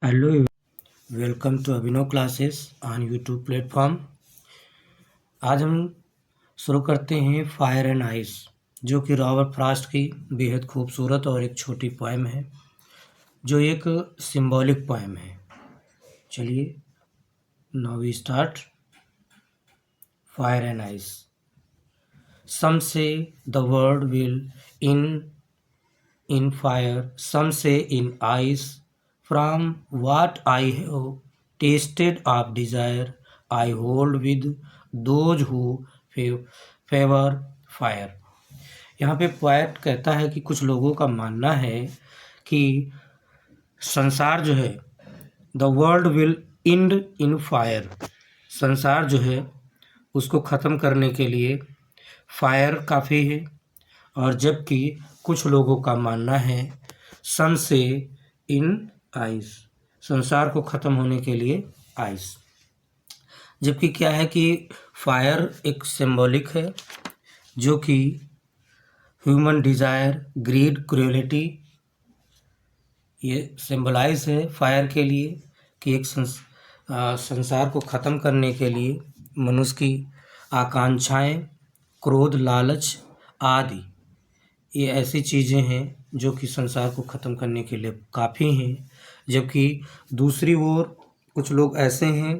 Hello, welcome to Abhinav classes on YouTube platform. आज हम शुरू करते हैं फायर एंड आइस, जो कि रॉबर्ट फ्रॉस्ट की बेहद खूबसूरत और एक छोटी पोएम है, जो एक सिंबॉलिक पोएम है। चलिए, now we start. Fire and ice. Some say the world will in fire, some say in ice. From what I have tasted of desire, I hold with those who favor fire. यहाँ पे poet कहता है कि कुछ लोगों का मानना है कि संसार जो है, the world will and in fire, संसार जो है उसको ख़त्म करने के लिए फायर काफ़ी है। और जबकि कुछ लोगों का मानना है सन से इन आइस, संसार को ख़त्म होने के लिए आइस। जबकि क्या है कि फायर एक सिंबॉलिक है, जो कि ह्यूमन डिज़ायर, ग्रीड, क्रूएलिटी, ये सिंबलाइज है फायर के लिए कि एक संसार को ख़त्म करने के लिए मनुष्य की आकांक्षाएं, क्रोध, लालच आदि, ये ऐसी चीज़ें हैं जो कि संसार को ख़त्म करने के लिए काफ़ी हैं। जबकि दूसरी ओर कुछ लोग ऐसे हैं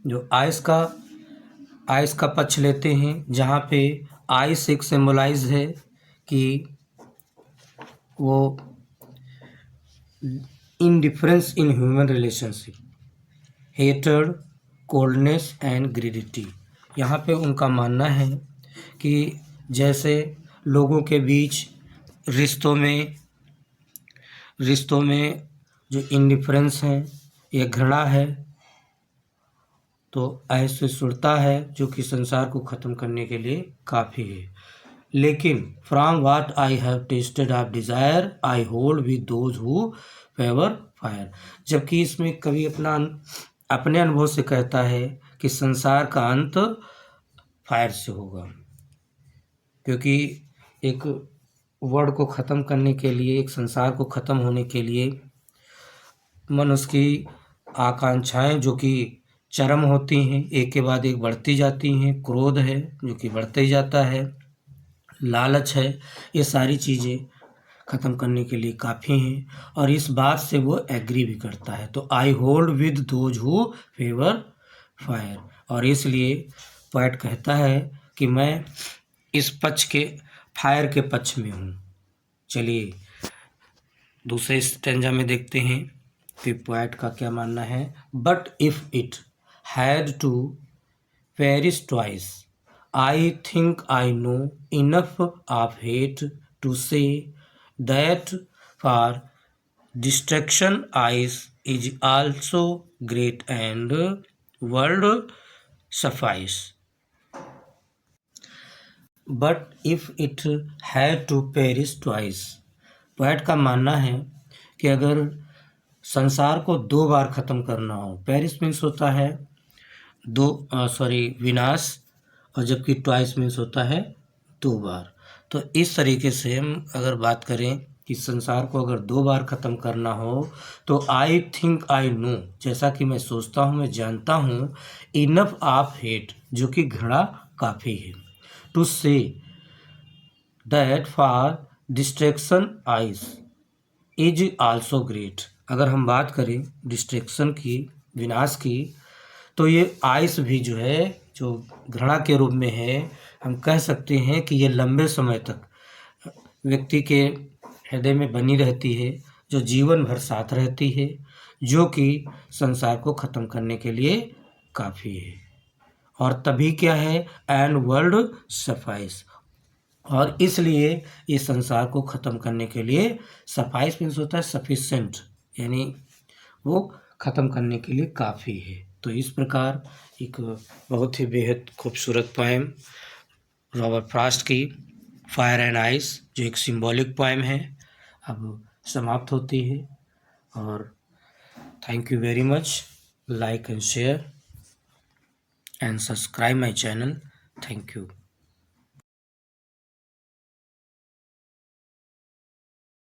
जो आइस का पक्ष लेते हैं, जहाँ पे आइस एक सिंबलाइज है कि वो indifference in human relationship, hatred, coldness and greedity. यहाँ पे उनका मानना है कि जैसे लोगों के बीच रिश्तों में जो इंडिफरेंस है या घृणा है, तो ऐसे सुरता है जो कि संसार को ख़त्म करने के लिए काफ़ी है। लेकिन from what I have tested of desire I hold with those who favour fire. जबकि इसमें कवि अपने अनुभव से कहता है कि संसार का अंत फायर से होगा, क्योंकि एक वर्ल्ड को ख़त्म करने के लिए, एक संसार को ख़त्म होने के लिए मनुष्य की आकांक्षाएं जो कि चरम होती हैं, एक के बाद एक बढ़ती जाती हैं। क्रोध है जो कि बढ़ते ही जाता है, लालच है, ये सारी चीज़ें ख़त्म करने के लिए काफ़ी हैं। और इस बात से वो एग्री भी करता है। तो आई hold with those who favour fire, और इसलिए पोएट कहता है कि मैं इस पक्ष के, फायर के पक्ष में हूँ। चलिए दूसरे स्टेंजा में देखते हैं कि पोएट का क्या मानना है। But if it had to perish twice, I think I know enough of hate to say that for destruction ice is also great and would suffice. But if it had to perish twice, poet का मानना है कि अगर संसार को 2 बार ख़त्म करना हो, पेरिश मीन्स होता है विनाश, और जबकि ट्वाइस मीन्स होता है 2 बार। तो इस तरीके से हम अगर बात करें कि संसार को अगर 2 बार ख़त्म करना हो, तो आई थिंक आई नो, जैसा कि मैं सोचता हूँ, मैं जानता हूँ, इनफ ऑफ हेट, जो कि घृणा काफ़ी है, to say that for distraction ice is also great. अगर हम बात करें डिस्ट्रैक्शन की, विनाश की, तो ये आइस भी जो है, जो घृणा के रूप में है, हम कह सकते हैं कि ये लंबे समय तक व्यक्ति के हृदय में बनी रहती है, जो जीवन भर साथ रहती है, जो कि संसार को ख़त्म करने के लिए काफ़ी है। और तभी क्या है, एंड वर्ल्ड सफाइस, और इसलिए इस संसार को ख़त्म करने के लिए, सफाइस मीन्स होता है सफिशेंट, यानी वो ख़त्म करने के लिए काफ़ी है। तो इस प्रकार एक बहुत ही बेहद खूबसूरत पोएम रॉबर्ट फ्रॉस्ट की फायर एंड आइस, जो एक सिंबॉलिक पोएम है, अब समाप्त होती है। और thank you very much. Like and share and subscribe my channel. Thank you.